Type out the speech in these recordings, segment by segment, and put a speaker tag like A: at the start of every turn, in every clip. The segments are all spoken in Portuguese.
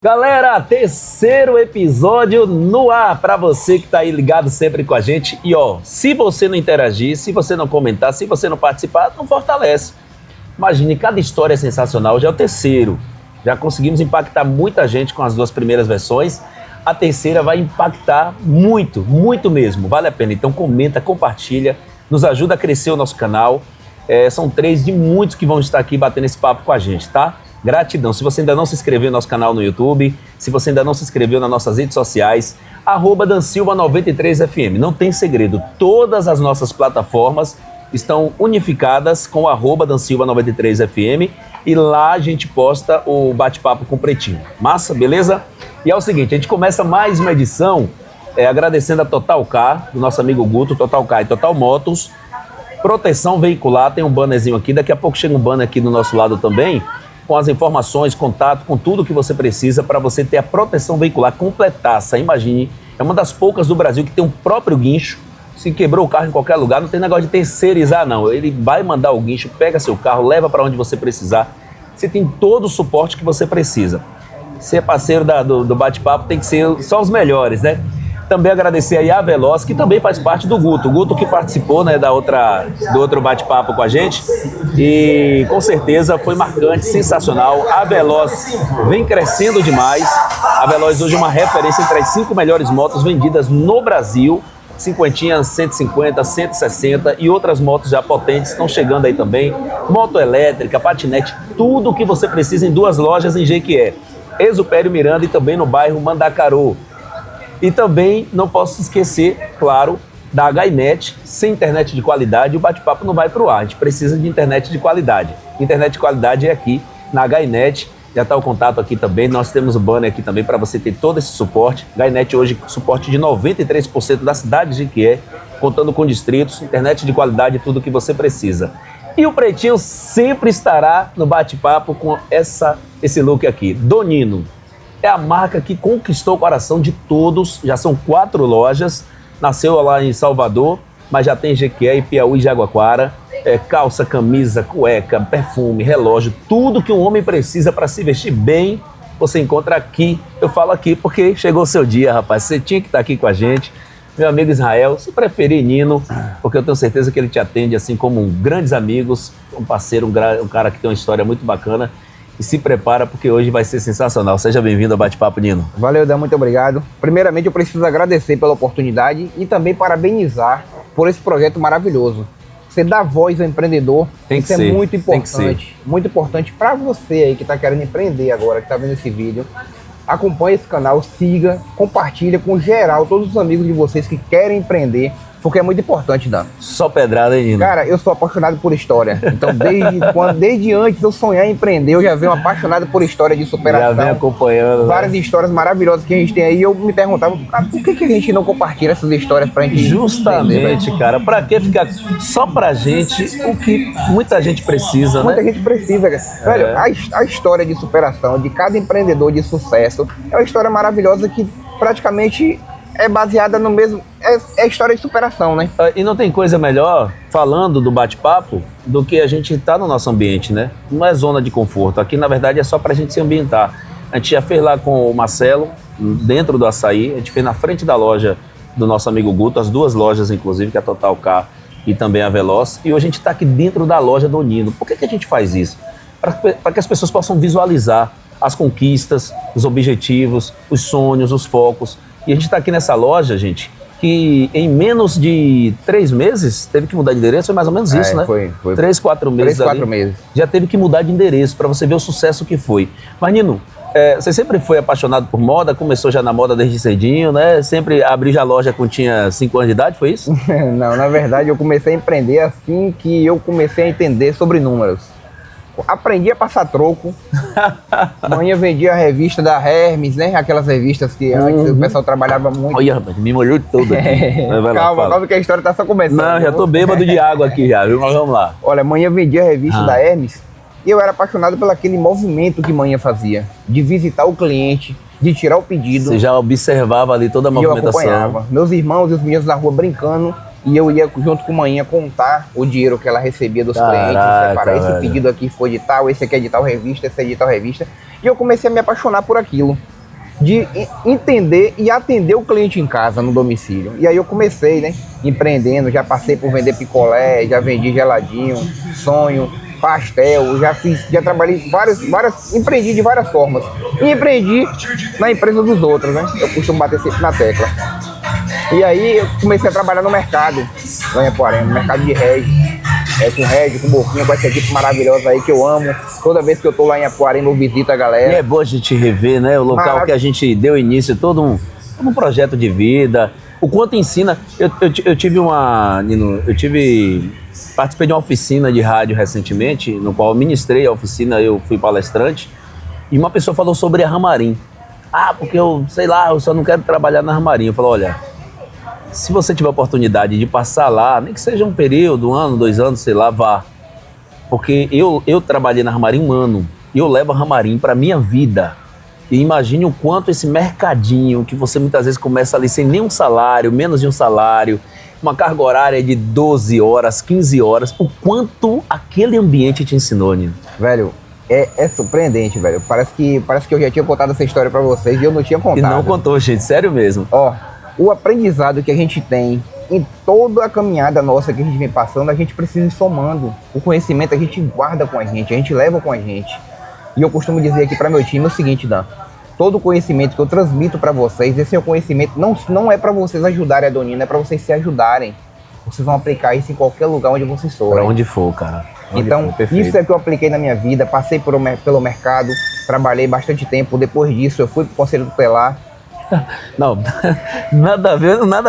A: Galera, terceiro episódio no ar para você que tá aí ligado sempre com a gente. E ó, se você não interagir, se você não comentar, se você não participar, não fortalece. Imagine, cada história é sensacional, já é o terceiro. Já conseguimos impactar muita gente com as duas primeiras versões. A terceira vai impactar muito, muito mesmo. Vale a pena, então comenta, compartilha, nos ajuda a crescer o nosso canal. São três de muitos que vão estar aqui batendo esse papo com a gente, tá? Gratidão. Se você ainda não se inscreveu no nosso canal no YouTube, se você ainda não se inscreveu nas nossas redes sociais, @dansilva93fm. Não tem segredo, todas as nossas plataformas estão unificadas com @dansilva93fm e lá a gente posta o bate-papo com o Pretinho. Massa, beleza? E é o seguinte, a gente começa mais uma edição agradecendo a Total Car, do nosso amigo Guto, Total Car e Total Motos. Proteção veicular, tem um bannerzinho aqui, daqui a pouco chega um banner aqui do nosso lado também, com as informações, contato, com tudo que você precisa para você ter a proteção veicular completaça. Imagine, é uma das poucas do Brasil que tem um próprio guincho. Se quebrou o carro em qualquer lugar, não tem negócio de terceirizar não. Ele vai mandar o guincho, pega seu carro, leva para onde você precisar. Você tem todo o suporte que você precisa. Ser parceiro do bate-papo tem que ser só os melhores, né? Também agradecer aí a Veloz, que também faz parte do Guto. O Guto que participou, né, do outro bate-papo com a gente. E com certeza foi marcante, sensacional. A Veloz vem crescendo demais. A Veloz hoje é uma referência entre as 5 melhores motos vendidas no Brasil. Cinquentinha, 150, 160 e outras motos já potentes estão chegando aí também. Moto elétrica, patinete, tudo o que você precisa em 2 lojas em Jequié. Exupério Miranda e também no bairro Mandacaru. E também não posso esquecer, claro, da HiNet. Sem internet de qualidade, o bate-papo não vai para o ar. A gente precisa de internet de qualidade. Internet de qualidade é aqui, na HiNet. Já está o contato aqui também. Nós temos o banner aqui também para você ter todo esse suporte. HiNet hoje, suporte de 93% da cidade de Jequié, contando com distritos, internet de qualidade, tudo o que você precisa. E o Pretinho sempre estará no bate-papo com esse look aqui. Donino. É a marca que conquistou o coração de todos, já são 4 lojas, nasceu lá em Salvador, mas já tem Jequié, Piauí e Jaguaquara, calça, camisa, cueca, perfume, relógio, tudo que um homem precisa para se vestir bem, você encontra aqui. Eu falo aqui porque chegou o seu dia, rapaz, você tinha que estar aqui com a gente. Meu amigo Israel, se preferir Nino, porque eu tenho certeza que ele te atende assim como grandes amigos, um parceiro, um cara que tem uma história muito bacana. E se prepara porque hoje vai ser sensacional. Seja bem-vindo ao Bate-Papo, Nino.
B: Valeu, Dan, muito obrigado. Primeiramente, eu preciso agradecer pela oportunidade e também parabenizar por esse projeto maravilhoso. Você dá voz ao empreendedor, isso é muito importante. Muito importante para você aí que está querendo empreender agora, que está vendo esse vídeo. Acompanhe esse canal, siga, compartilha com geral, todos os amigos de vocês que querem empreender, porque é muito importante, Dan.
A: Só pedrada, hein, Nino?
B: Cara, eu sou apaixonado por história. Então, desde antes eu sonhar em empreender, eu já venho apaixonado por história de superação.
A: Já vem acompanhando.
B: Várias histórias maravilhosas que a gente tem aí. Eu me perguntava, por que a gente não compartilha essas histórias pra gente
A: Justamente, entender, cara. Pra que ficar só pra gente o que muita gente precisa, né?
B: Muita gente precisa, cara. Velho, a história de superação de cada empreendedor de sucesso é uma história maravilhosa que praticamente é baseada no mesmo... É história de superação, né?
A: E não tem coisa melhor, falando do bate-papo, do que a gente estar no nosso ambiente, né? Não é zona de conforto. Aqui, na verdade, é só pra gente se ambientar. A gente já fez lá com o Marcelo, dentro do Açaí. A gente fez na frente da loja do nosso amigo Guto, as 2 lojas, inclusive, que é a Total Car e também a Veloz. E hoje a gente está aqui dentro da loja do Nino. Por que a gente faz isso? Para que as pessoas possam visualizar as conquistas, os objetivos, os sonhos, os focos. E a gente está aqui nessa loja, gente, que em menos de 3 meses teve que mudar de endereço, foi mais ou menos isso, né?
B: Foi.
A: 3, 4 meses
B: 3, 4 meses.
A: Já teve que mudar de endereço para você ver o sucesso que foi. Mas, Nino, você sempre foi apaixonado por moda, começou já na moda desde cedinho, né? Sempre abriu já a loja quando tinha 5 anos de idade, foi isso?
B: Não, na verdade eu comecei a empreender assim que eu comecei a entender sobre números. Aprendi a passar troco. Manhã vendia a revista da Hermes, né? Aquelas revistas que antes o pessoal trabalhava muito.
A: Olha, rapaz, me molhou todo aqui.
B: Calma que a história tá só começando.
A: Não, já tô bêbado de água aqui já, viu? Mas vamos lá.
B: Olha, manhã vendia a revista da Hermes e eu era apaixonado pelo aquele movimento que manhã fazia. De visitar o cliente, de tirar o pedido.
A: Você já observava ali toda a movimentação.
B: Eu acompanhava. Meus irmãos e os meninos na rua brincando. E eu ia junto com manhã contar o dinheiro que ela recebia dos clientes, separar esse pedido aqui foi de tal, esse aqui é de tal revista, esse é de tal revista. E eu comecei a me apaixonar por aquilo. de entender e atender o cliente em casa, no domicílio. E aí eu comecei, né, empreendendo, já passei por vender picolé, já vendi geladinho, sonho, pastel, já trabalhei empreendi de várias formas. E empreendi na empresa dos outros, né? Eu costumo bater sempre na tecla. E aí eu comecei a trabalhar no mercado, lá em Apuarema, no mercado de regi. Com Regi, com Boquinha, com essa equipe maravilhosa aí que eu amo. Toda vez que eu tô lá em Apuarema, eu visito a galera.
A: E é bom a gente rever, né? O local que a gente deu início, todo um projeto de vida. O quanto ensina. Participei de uma oficina de rádio recentemente, no qual eu ministrei a oficina, eu fui palestrante, e uma pessoa falou sobre a Ramarim. Porque eu só não quero trabalhar na Ramarim. Eu falo, olha, se você tiver a oportunidade de passar lá, nem que seja um período, 1 ano, 2 anos, sei lá, vá. Porque eu trabalhei na Ramarim 1 ano, e eu levo a Ramarim para minha vida. E imagine o quanto esse mercadinho, que você muitas vezes começa ali sem nenhum salário, menos de um salário, uma carga horária de 12 horas, 15 horas, o quanto aquele ambiente te ensinou, Nino.
B: Velho, é surpreendente, velho. Parece que eu já tinha contado essa história pra vocês e eu não tinha contado.
A: E não contou, gente, sério mesmo.
B: O aprendizado que a gente tem em toda a caminhada nossa que a gente vem passando, a gente precisa ir somando. O conhecimento a gente guarda com a gente leva com a gente. E eu costumo dizer aqui para meu time o seguinte, Dan, todo o conhecimento que eu transmito para vocês, esse é o conhecimento, não é para vocês ajudarem a Donina, é para vocês se ajudarem. Vocês vão aplicar isso em qualquer lugar onde vocês forem.
A: Para onde for, cara.
B: Então, isso é que eu apliquei na minha vida, passei pelo mercado, trabalhei bastante tempo, depois disso eu fui pro Conselho Tutelar.
A: Não, nada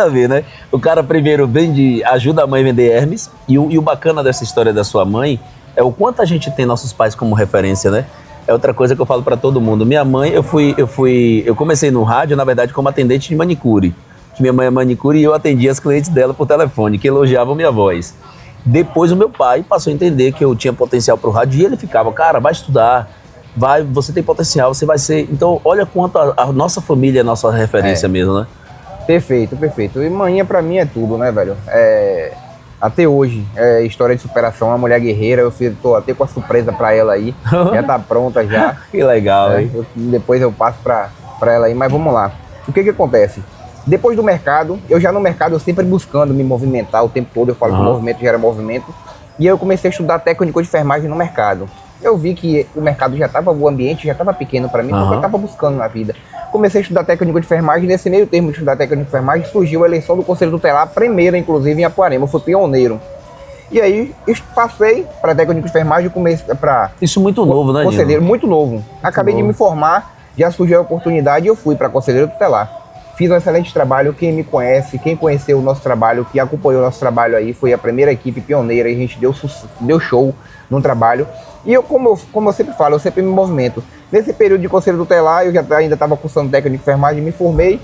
A: a ver, né? O cara primeiro ajuda a mãe a vender Hermes, e o bacana dessa história da sua mãe é o quanto a gente tem nossos pais como referência, né? É outra coisa que eu falo pra todo mundo. Minha mãe, eu comecei no rádio, na verdade, como atendente de manicure. Que minha mãe é manicure e eu atendia as clientes dela por telefone, que elogiavam minha voz. Depois o meu pai passou a entender que eu tinha potencial pro rádio e ele ficava, cara, vai estudar, você tem potencial, você vai ser... Então, olha quanto a nossa família é a nossa referência mesmo, né?
B: Perfeito. E manhã pra mim é tudo, né, velho? Até hoje, história de superação, uma mulher guerreira, eu tô até com a surpresa pra ela aí, já tá pronta já.
A: Que legal, hein?
B: Depois eu passo pra ela aí, mas vamos lá. O que acontece? Depois do mercado, no mercado eu sempre buscando me movimentar o tempo todo, eu falo que movimento gera movimento, e aí eu comecei a estudar técnico de enfermagem no mercado. Eu vi que o mercado o ambiente já estava pequeno para mim, porque eu estava buscando na vida. Comecei a estudar técnico de enfermagem, nesse meio termo de estudar técnico de enfermagem, surgiu a eleição do Conselho Tutelar, a primeira, inclusive, em Apuarema, eu fui pioneiro. E aí, passei para técnico de enfermagem, comecei para...
A: Isso muito novo, né,
B: conselheiro, muito novo. Acabei de me formar, já surgiu a oportunidade e eu fui para Conselheiro Tutelar. Fiz um excelente trabalho, quem me conhece, quem conheceu o nosso trabalho, que acompanhou o nosso trabalho aí, foi a primeira equipe pioneira, e a gente deu show no trabalho. E eu, como eu sempre falo, eu sempre me movimento. Nesse período de Conselho Tutelar, eu ainda estava cursando técnico de enfermagem, me formei,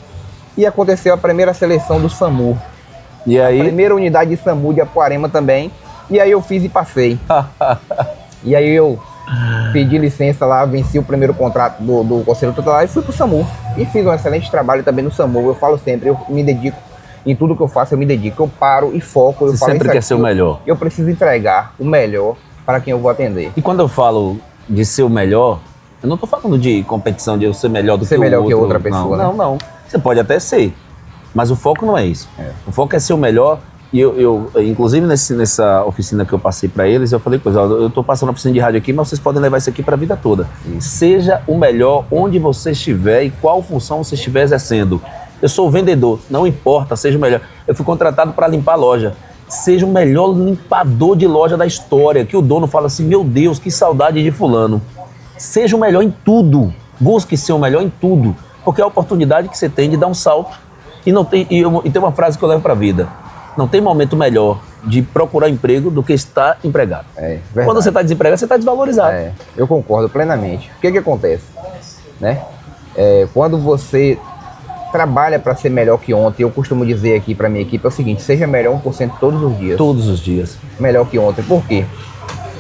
B: e aconteceu a primeira seleção do SAMU.
A: E aí?
B: A primeira unidade de SAMU de Apuarema também, e aí eu fiz e passei. E aí eu pedi licença lá, venci o primeiro contrato do Conselho Tutelar e fui pro SAMU. E fiz um excelente trabalho também no SAMU. Eu falo sempre, eu me dedico, em tudo que eu faço eu me dedico, eu paro e foco.
A: Você sempre quer ser o melhor.
B: Eu preciso entregar o melhor para quem eu vou atender.
A: E quando eu falo de ser o melhor, eu não tô falando de competição, de eu ser melhor do que o outro.
B: Ser melhor que outra pessoa, né?
A: Não. Você pode até ser, mas o foco não é isso. O foco é ser o melhor. E eu inclusive nessa oficina que eu passei para eles, eu falei, eu tô passando a oficina de rádio aqui, mas vocês podem levar isso aqui para a vida toda. Seja o melhor onde você estiver e qual função você estiver exercendo. Eu sou o vendedor, não importa, seja o melhor. Eu fui contratado para limpar a loja. Seja o melhor limpador de loja da história, que o dono fala assim, meu Deus, que saudade de fulano. Seja o melhor em tudo, busque ser o melhor em tudo, porque é a oportunidade que você tem de dar um salto. E tem uma frase que eu levo para a vida. Não tem momento melhor de procurar emprego do que estar empregado. Quando você está desempregado, você está desvalorizado.
B: Eu concordo plenamente. O que acontece? Né? Quando você trabalha para ser melhor que ontem, eu costumo dizer aqui para minha equipe, é o seguinte, seja melhor 1% todos os dias.
A: Todos os dias.
B: Melhor que ontem. Por quê?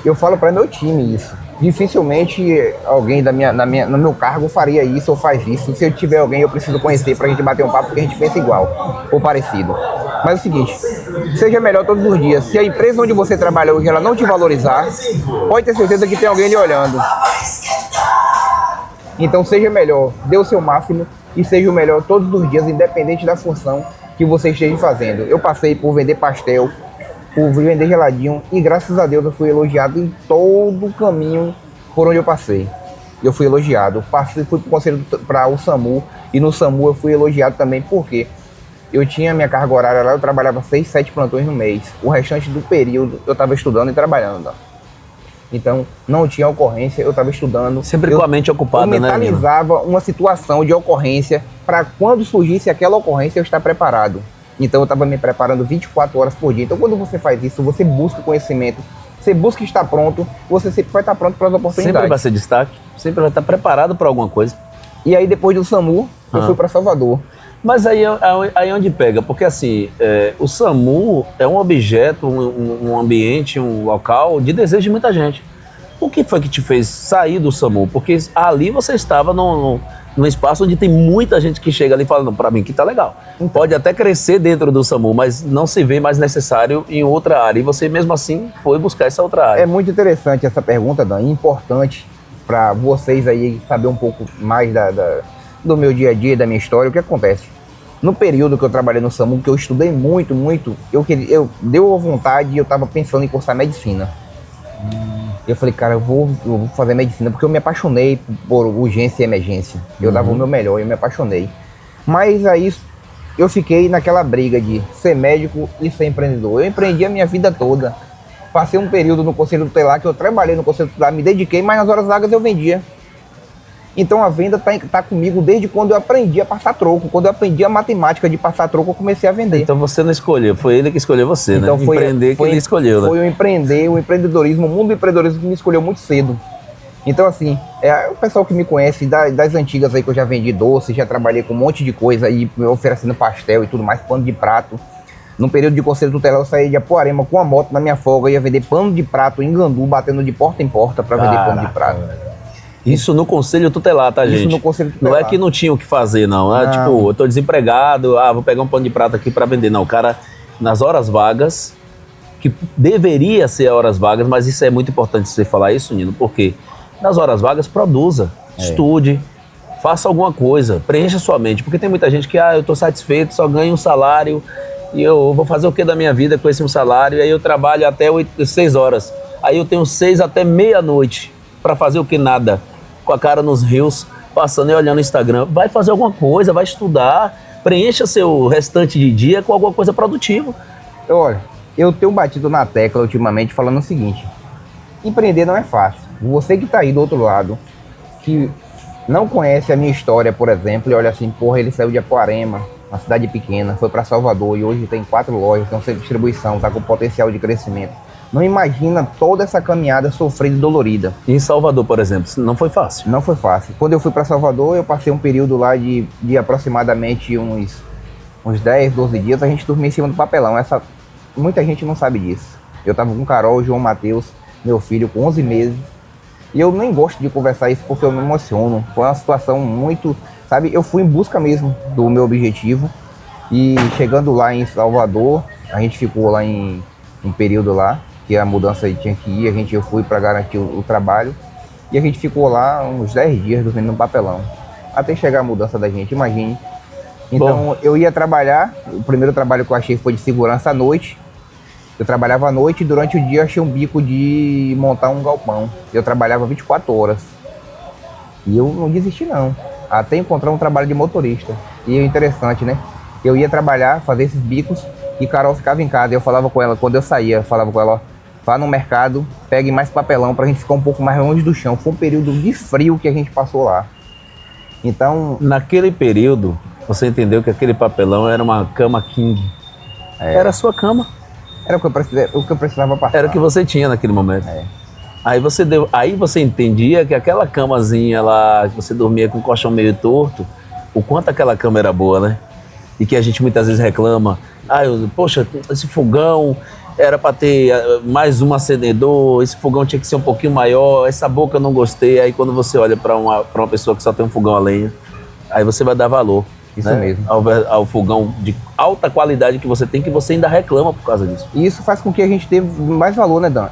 B: Eu falo para meu time isso. Dificilmente alguém no meu cargo faria isso ou faz isso. Se eu tiver alguém, eu preciso conhecer pra gente bater um papo, porque a gente pensa igual ou parecido. Mas é o seguinte, seja melhor todos os dias. Se a empresa onde você trabalha hoje ela não te valorizar, pode ter certeza que tem alguém lhe olhando. Então seja melhor, dê o seu máximo e seja o melhor todos os dias, independente da função que você esteja fazendo. Eu passei por vender pastel, por vender geladinho e graças a Deus eu fui elogiado em todo o caminho por onde eu passei. Eu fui elogiado, fui pro conselho para o SAMU e no SAMU eu fui elogiado também porque eu tinha minha carga horária lá, eu trabalhava 6, 7 plantões no mês. O restante do período eu estava estudando e trabalhando. Então não tinha ocorrência, eu estava estudando.
A: Sempre com a mente ocupada, né? Eu
B: mentalizava uma situação de ocorrência para quando surgisse aquela ocorrência eu estar preparado. Então eu estava me preparando 24 horas por dia. Então quando você faz isso, você busca conhecimento, você busca estar pronto, você sempre vai estar pronto para as oportunidades.
A: Sempre vai ser destaque, sempre vai estar preparado para alguma coisa.
B: E aí depois do SAMU, eu fui para Salvador.
A: Mas aí onde pega, porque assim, o SAMU é um objeto, um ambiente, um local de desejo de muita gente. O que foi que te fez sair do SAMU? Porque ali você estava num espaço onde tem muita gente que chega ali e fala, não, pra mim que tá legal. Então, pode até crescer dentro do SAMU, mas não se vê mais necessário em outra área. E você mesmo assim foi buscar essa outra área.
B: É muito interessante essa pergunta, Dan, importante para vocês aí saber um pouco mais do meu dia a dia, da minha história. O que acontece? No período que eu trabalhei no SAMU, que eu estudei muito, eu deu a vontade e eu estava pensando em cursar medicina. Eu falei, cara, eu vou fazer medicina, porque eu me apaixonei por urgência e emergência. Eu dava o meu melhor, eu me apaixonei. Mas aí eu fiquei naquela briga de ser médico e ser empreendedor. Eu empreendi a minha vida toda. Passei um período no Conselho Tutelar, que eu trabalhei no Conselho Tutelar, me dediquei, mas nas horas vagas eu vendia. Então a venda tá comigo desde quando eu aprendi a passar troco. Quando eu aprendi a matemática de passar troco, eu comecei a vender.
A: Então você não escolheu, foi ele que escolheu você, então, né? Empreender que ele escolheu, né?
B: Foi o empreendedorismo, o mundo do empreendedorismo que me escolheu muito cedo. Então assim, o pessoal que me conhece das antigas aí que eu já vendi doce, já trabalhei com um monte de coisa aí, oferecendo pastel e tudo mais, pano de prato. No período de Conselho Tutelar eu saí de Apuarema com a moto na minha folga, ia vender pano de prato em Gandu, batendo de porta em porta para vender pano de prato.
A: Isso no Conselho Tutelar, tá, gente?
B: Isso no Conselho Tutelar.
A: Não é que não tinha o que fazer, não. É tipo, eu tô desempregado, vou pegar um pano de prata aqui para vender. Não, o cara, nas horas vagas, que deveria ser horas vagas, mas isso é muito importante você falar isso, Nino, porque nas horas vagas, produza, estude, faça alguma coisa, preencha sua mente. Porque tem muita gente que, eu tô satisfeito, só ganho um salário, e eu vou fazer o que da minha vida com esse um salário? E aí eu trabalho até 6 horas. Aí eu tenho 6 até meia-noite para fazer o que? Nada. Com a cara nos rios, passando e olhando o Instagram. Vai fazer alguma coisa, vai estudar, preencha seu restante de dia com alguma coisa produtiva.
B: Olha, eu tenho batido na tecla ultimamente falando o seguinte: empreender não é fácil. Você que tá aí do outro lado, que não conhece a minha história, por exemplo, e olha assim, porra, ele saiu de Apuarema, uma cidade pequena, foi para Salvador e hoje tem 4 lojas, tem um centro de distribuição, tá com potencial de crescimento. Não imagina toda essa caminhada sofrida e dolorida.
A: Em Salvador, por exemplo, não foi fácil?
B: Não foi fácil. Quando eu fui para Salvador, eu passei um período lá de aproximadamente uns 10, 12 dias. A gente dormia em cima do papelão. Muita gente não sabe disso. Eu tava com Carol, João Matheus, meu filho, com 11 meses. E eu nem gosto de conversar isso porque eu me emociono. Foi uma situação muito... Sabe, eu fui em busca mesmo do meu objetivo. E chegando lá em Salvador, a gente ficou lá em um período lá, que a mudança tinha que ir, eu fui para garantir o trabalho, e a gente ficou lá uns 10 dias dormindo no papelão, até chegar a mudança da gente, imagine. Então eu ia trabalhar, o primeiro trabalho que eu achei foi de segurança à noite, eu trabalhava à noite e durante o dia eu achei um bico de montar um galpão, eu trabalhava 24 horas, e eu não desisti não, até encontrar um trabalho de motorista, e é interessante, né? Eu ia trabalhar, fazer esses bicos, e Carol ficava em casa, eu falava com ela, quando eu saía, eu falava com ela, vá no mercado, pegue mais papelão pra gente ficar um pouco mais longe do chão. Foi um período de frio que a gente passou lá. Então...
A: Naquele período, você entendeu que aquele papelão era uma cama king. Era a sua cama.
B: Era o que eu precisava passar.
A: Era o que você tinha naquele momento. Aí você entendia que aquela camazinha lá, que você dormia com o colchão meio torto, o quanto aquela cama era boa, né? E que a gente muitas vezes reclama, poxa, esse fogão era para ter mais um acendedor, esse fogão tinha que ser um pouquinho maior, essa boca eu não gostei. Aí quando você olha para uma pessoa que só tem um fogão a lenha, aí você vai dar valor.
B: Isso
A: né?
B: mesmo.
A: Ao fogão de alta qualidade que você ainda reclama por causa disso.
B: E isso faz com que a gente tenha mais valor, né, Dan?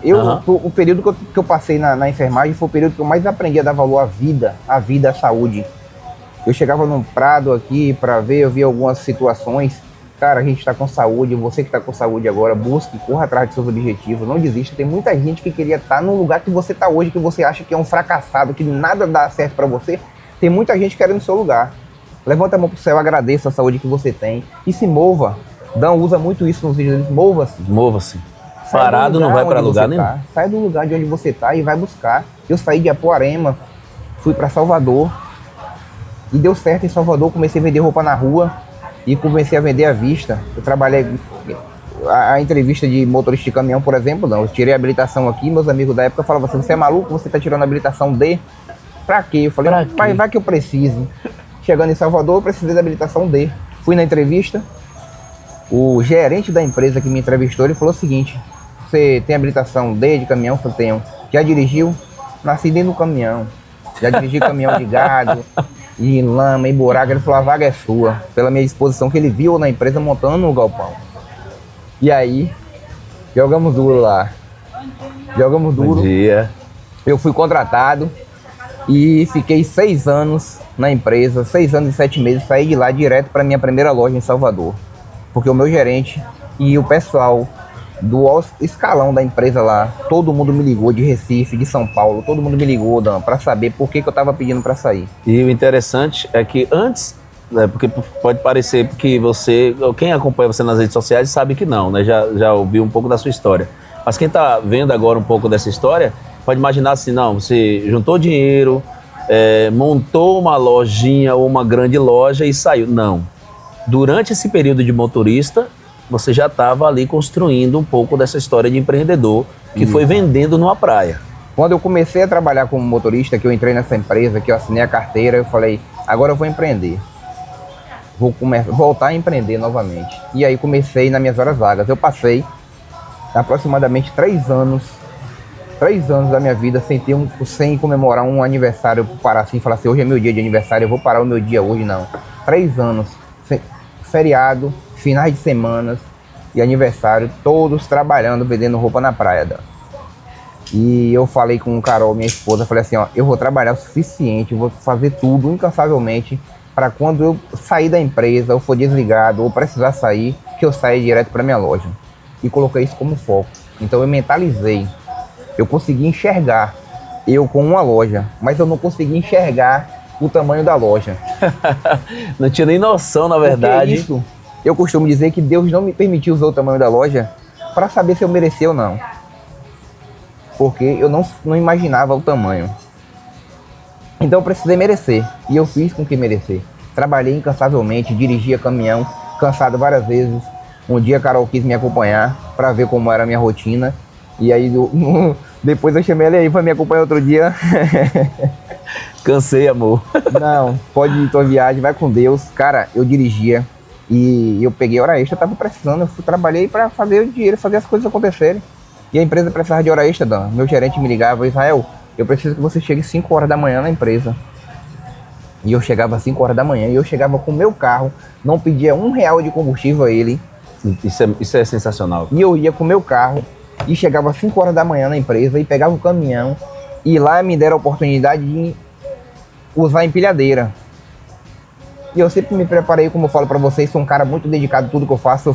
B: O período que eu passei na enfermagem foi o período que eu mais aprendi a dar valor à vida, à saúde. Eu chegava num prado aqui para ver, eu via algumas situações. Cara, a gente está com saúde, você que está com saúde agora, busque, corra atrás de seus objetivos, não desista. Tem muita gente que queria estar no lugar que você está hoje, que você acha que é um fracassado, que nada dá certo para você. Tem muita gente querendo o seu lugar. Levanta a mão pro céu, agradeça a saúde que você tem e se mova. Dan usa muito isso nos vídeos deles, mova-se.
A: Mova-se. Parado não vai para lugar nenhum.
B: Sai do lugar de onde você tá e vai buscar. Eu saí de Apuarema, fui para Salvador e deu certo em Salvador. Comecei a vender roupa na rua e comecei a vender à vista. Eu trabalhei a entrevista de motorista de caminhão, por exemplo, não. Eu tirei a habilitação aqui, meus amigos da época falavam assim: você é maluco? Você tá tirando a habilitação D? Pra quê? Eu falei: pai, vai que eu preciso. Chegando em Salvador, eu precisei da habilitação D. Fui na entrevista, o gerente da empresa que me entrevistou, ele falou o seguinte: você tem habilitação D de caminhão? Eu falei: tenho. Já dirigiu? Nasci dentro do caminhão. Já dirigi caminhão de gado, de lama e buraco. Ele falou: a vaga é sua. Pela minha disposição que ele viu na empresa montando no galpão. E aí, jogamos duro lá. Jogamos duro.
A: Bom dia.
B: Eu fui contratado e fiquei 6 anos na empresa, 6 anos e 7 meses. Saí de lá direto para minha primeira loja em Salvador. Porque o meu gerente e o pessoal do escalão da empresa lá, todo mundo me ligou de Recife, de São Paulo, todo mundo me ligou, Dan, para saber por que eu tava pedindo para sair.
A: E o interessante é que antes, né, porque pode parecer que você, quem acompanha você nas redes sociais sabe que não, né? Já ouviu um pouco da sua história. Mas quem tá vendo agora um pouco dessa história, pode imaginar assim: não, você juntou dinheiro, montou uma lojinha ou uma grande loja e saiu. Não. Durante esse período de motorista, você já estava ali construindo um pouco dessa história de empreendedor que foi vendendo numa praia.
B: Quando eu comecei a trabalhar como motorista, que eu entrei nessa empresa, que eu assinei a carteira, eu falei: agora eu vou empreender. Vou voltar a empreender novamente. E aí comecei nas minhas horas vagas. Eu passei aproximadamente 3 anos da minha vida sem comemorar um aniversário, parar assim e falar assim: hoje é meu dia de aniversário, eu vou parar o meu dia hoje. Não. 3 anos, feriado, finais de semanas e aniversário, todos trabalhando, vendendo roupa na praia. E eu falei com o Carol, minha esposa, falei assim: ó, eu vou trabalhar o suficiente, eu vou fazer tudo incansavelmente para quando eu sair da empresa, ou for desligado, ou precisar sair, que eu saia direto para minha loja. E coloquei isso como foco. Então eu mentalizei. Eu consegui enxergar eu com uma loja, mas eu não consegui enxergar o tamanho da loja.
A: Não tinha nem noção, na verdade.
B: Porque isso, eu costumo dizer que Deus não me permitiu usar o tamanho da loja para saber se eu merecia ou não. Porque eu não imaginava o tamanho. Então eu precisei merecer. E eu fiz com que merecer. Trabalhei incansavelmente, dirigia caminhão, cansado várias vezes. Um dia a Carol quis me acompanhar para ver como era a minha rotina. E aí depois eu chamei ela aí para me acompanhar outro dia.
A: Cansei, amor.
B: Não, pode ir tua viagem, vai com Deus. Cara, eu dirigia e eu peguei hora extra, eu tava precisando. Eu trabalhei para fazer o dinheiro, fazer as coisas acontecerem. E a empresa precisava de hora extra, Dan. Meu gerente me ligava: Israel, eu preciso que você chegue 5 horas da manhã na empresa. E eu chegava às 5 horas da manhã e eu chegava com o meu carro, não pedia R$1 de combustível a ele.
A: Isso é sensacional.
B: E eu ia com o meu carro e chegava às 5 horas da manhã na empresa e pegava o caminhão. E lá me deram a oportunidade de usar empilhadeira. E eu sempre me preparei, como eu falo pra vocês, sou um cara muito dedicado a tudo que eu faço.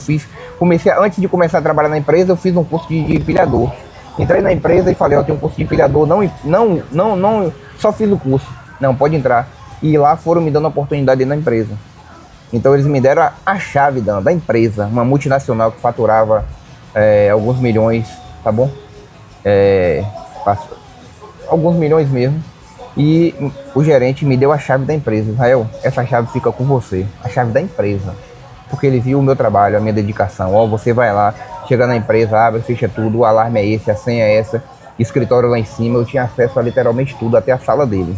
B: Antes de começar a trabalhar na empresa, eu fiz um curso de empilhador. Entrei na empresa e falei: eu tenho um curso de empilhador, não, só fiz o curso. Não, pode entrar. E lá foram me dando oportunidade na empresa. Então eles me deram a chave da empresa, uma multinacional que faturava alguns milhões, tá bom? Alguns milhões mesmo. E o gerente me deu a chave da empresa. Israel, essa chave fica com você, a chave da empresa. Porque ele viu o meu trabalho, a minha dedicação. Ó, você vai lá, chega na empresa, abre, fecha tudo, o alarme é esse, a senha é essa, escritório lá em cima. Eu tinha acesso a literalmente tudo, até a sala dele.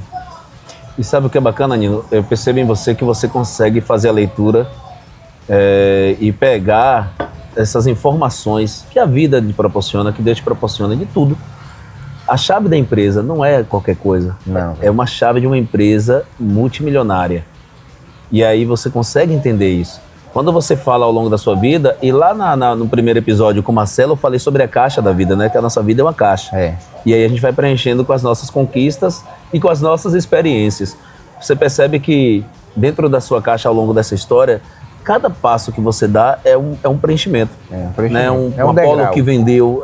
A: E sabe o que é bacana, Nino? Eu percebo em você que você consegue fazer a leitura e pegar essas informações que a vida te proporciona, que Deus te proporciona, de tudo. A chave da empresa não é qualquer coisa.
B: Não.
A: É uma chave de uma empresa multimilionária. E aí você consegue entender isso. Quando você fala ao longo da sua vida, e lá no primeiro episódio com o Marcelo, eu falei sobre a caixa da vida, né? Que a nossa vida é uma caixa. E aí a gente vai preenchendo com as nossas conquistas e com as nossas experiências. Você percebe que dentro da sua caixa, ao longo dessa história, cada passo que você dá é um preenchimento. Né? Um Apolo que vendeu,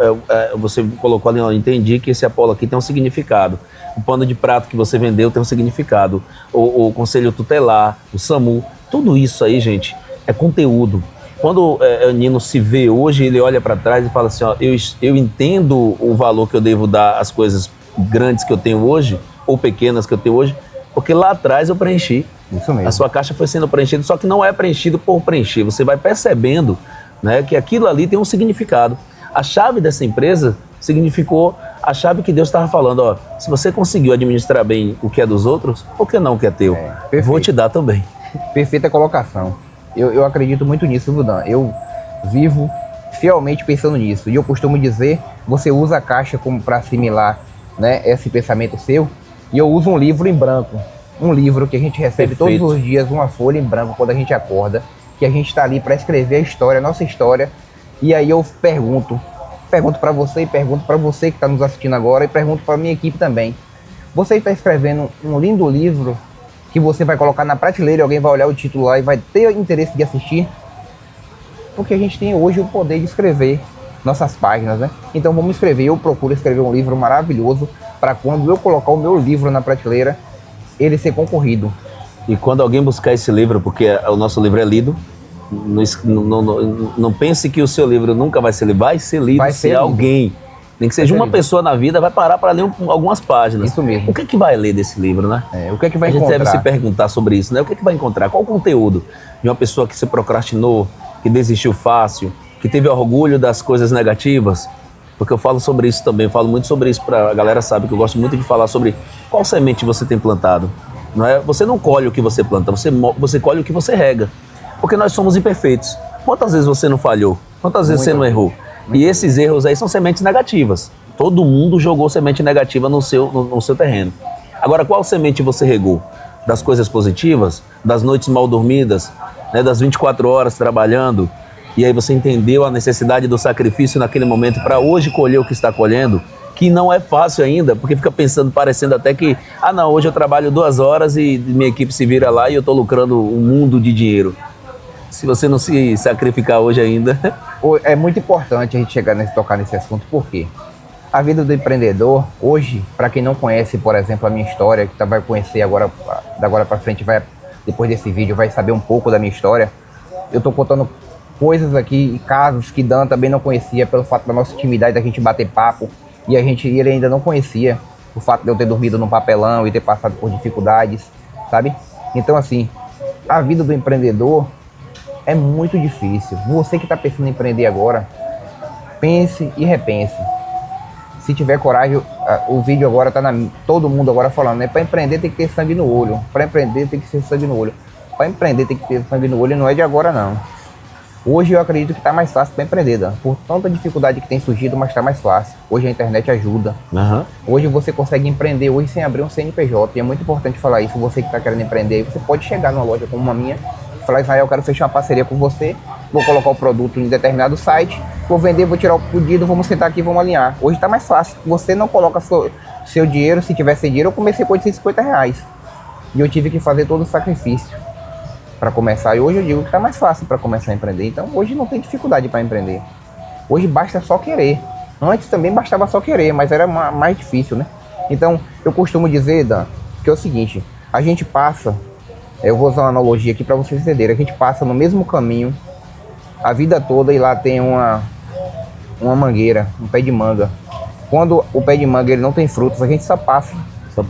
A: você colocou ali, eu entendi que esse Apolo aqui tem um significado. O pano de prato que você vendeu tem um significado. O conselho tutelar, o SAMU, tudo isso aí, gente, é conteúdo. Quando o Nino se vê hoje, ele olha para trás e fala assim, ó, eu entendo o valor que eu devo dar às coisas grandes que eu tenho hoje, ou pequenas que eu tenho hoje, porque lá atrás eu preenchi.
B: Isso mesmo.
A: A sua caixa foi sendo preenchida, só que não é preenchido por preencher. Você vai percebendo, né, que aquilo ali tem um significado. A chave dessa empresa significou a chave que Deus estava falando. Ó, se você conseguiu administrar bem o que é dos outros, por que não o que é teu? Vou te dar também.
B: Perfeita colocação. Eu acredito muito nisso, Vudan. Eu vivo fielmente pensando nisso. E eu costumo dizer, você usa a caixa como para assimilar, né, esse pensamento seu. E eu uso um livro em branco. Um livro que a gente recebe todos os dias, uma folha em branco quando a gente acorda. Que a gente está ali para escrever a história, a nossa história. E aí eu pergunto para você e pergunto para você que está nos assistindo agora e pergunto para a minha equipe também. Você está escrevendo um lindo livro que você vai colocar na prateleira e alguém vai olhar o título lá e vai ter interesse de assistir? Porque a gente tem hoje o poder de escrever nossas páginas, né? Então vamos escrever. Eu procuro escrever um livro maravilhoso para quando eu colocar o meu livro na prateleira, ele ser concorrido.
A: E quando alguém buscar esse livro, porque o nosso livro é lido, não pense que o seu livro nunca vai ser lido. Vai ser lido se alguém, nem que seja uma pessoa na vida, vai parar para ler algumas páginas.
B: Isso mesmo.
A: O que é que vai ler desse livro, né?
B: O que é que vai encontrar?
A: A gente deve se perguntar sobre isso, né? O que é que vai encontrar? Qual o conteúdo de uma pessoa que se procrastinou, que desistiu fácil, que teve orgulho das coisas negativas? Porque eu falo sobre isso também, falo muito sobre isso, a galera sabe que eu gosto muito de falar sobre qual semente você tem plantado. Não é? Você não colhe o que você planta, você colhe o que você rega. Porque nós somos imperfeitos. Quantas vezes você não falhou? Quantas vezes você não errou? E esses erros aí são sementes negativas. Todo mundo jogou semente negativa no seu terreno. Agora, qual semente você regou? Das coisas positivas? Das noites mal dormidas? Né? Das 24 horas trabalhando? E aí você entendeu a necessidade do sacrifício naquele momento para hoje colher o que está colhendo? Que não é fácil ainda, porque fica pensando, parecendo até que, não, hoje eu trabalho 2 horas e minha equipe se vira lá e eu estou lucrando um mundo de dinheiro. Se você não se sacrificar hoje ainda...
B: É muito importante a gente tocar nesse assunto, porque a vida do empreendedor, hoje, para quem não conhece, por exemplo, a minha história, que vai conhecer agora, da agora para frente, depois desse vídeo, vai saber um pouco da minha história. Eu estou contando coisas aqui, casos que Dan também não conhecia, pelo fato da nossa intimidade, da gente bater papo, e ele ainda não conhecia o fato de eu ter dormido num papelão e ter passado por dificuldades, sabe? Então, assim, a vida do empreendedor é muito difícil. Você que está pensando em empreender agora, pense e repense. Se tiver coragem, o vídeo agora está todo mundo agora falando, né? Para empreender tem que ter sangue no olho. Para empreender tem que ter sangue no olho. Para empreender tem que ter sangue no olho e não é de agora não. Hoje eu acredito que está mais fácil para empreender, Dan. Por tanta dificuldade que tem surgido, mas está mais fácil. Hoje a internet ajuda. Hoje você consegue empreender hoje sem abrir um CNPJ. E é muito importante falar isso. Você que está querendo empreender, você pode chegar numa loja como a minha, falar, Israel, eu quero fechar uma parceria com você, vou colocar o produto em determinado site, vou vender, vou tirar o pedido, vamos sentar aqui e vamos alinhar. Hoje está mais fácil. Você não coloca seu dinheiro, se tiver sem dinheiro, eu comecei com R$850. E eu tive que fazer todo o sacrifício para começar. E hoje eu digo que está mais fácil para começar a empreender. Então hoje não tem dificuldade para empreender. Hoje basta só querer. Antes também bastava só querer, mas era mais difícil, né? Então eu costumo dizer, Dan, que é o seguinte, a gente passa, eu vou usar uma analogia aqui para vocês entenderem, a gente passa no mesmo caminho a vida toda e lá tem uma mangueira, um pé de manga. Quando o pé de manga ele não tem frutos, a gente só passa. Só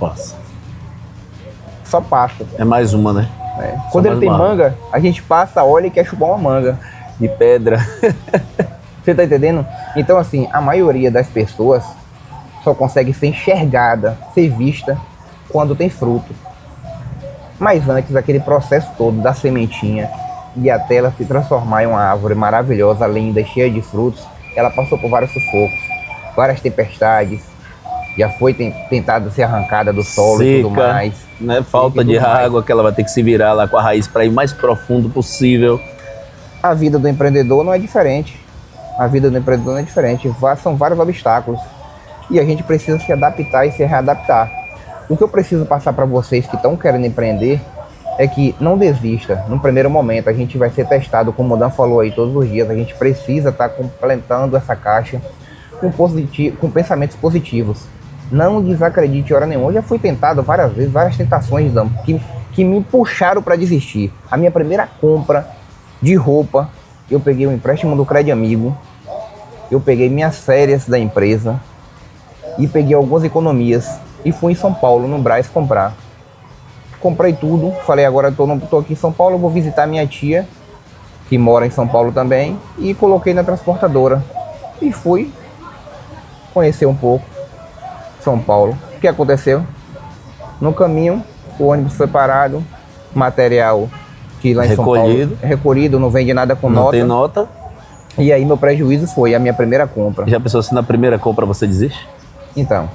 B: passa.
A: É mais uma, né?
B: Quando ele tem manga, a gente passa, olha e quer chupar uma manga.
A: De pedra.
B: Você tá entendendo? Então, assim, a maioria das pessoas só consegue ser enxergada, ser vista, quando tem fruto. Mas antes, aquele processo todo da sementinha e até ela se transformar em uma árvore maravilhosa, linda, cheia de frutos, ela passou por vários sufocos, várias tempestades, já foi tentada ser arrancada do solo.
A: Seca,
B: e tudo mais.
A: Né? Falta de água, que ela vai ter que se virar lá com a raiz para ir mais profundo possível.
B: A vida do empreendedor não é diferente. A vida do empreendedor não é diferente. São vários obstáculos. E a gente precisa se adaptar e se readaptar. O que eu preciso passar para vocês que estão querendo empreender é que não desista. No primeiro momento, a gente vai ser testado, como o Dan falou aí, todos os dias. A gente precisa estar completando essa caixa com pensamentos positivos. Não desacredite hora nenhuma. Eu já fui tentado várias vezes, várias tentações, Dan, que me puxaram para desistir. A minha primeira compra de roupa, eu peguei um empréstimo do Crédito Amigo, eu peguei minhas férias da empresa e peguei algumas economias e fui em São Paulo, no Brás, comprar. Comprei tudo, falei, agora tô aqui em São Paulo, eu vou visitar minha tia, que mora em São Paulo também, e coloquei na transportadora. E fui conhecer um pouco São Paulo. O que aconteceu? No caminho, o ônibus foi parado, material que lá em São Paulo é recolhido, não vende nada com nota.
A: Não tem nota.
B: E aí meu prejuízo foi a minha primeira compra.
A: Já pensou se na primeira compra você desiste?
B: Então,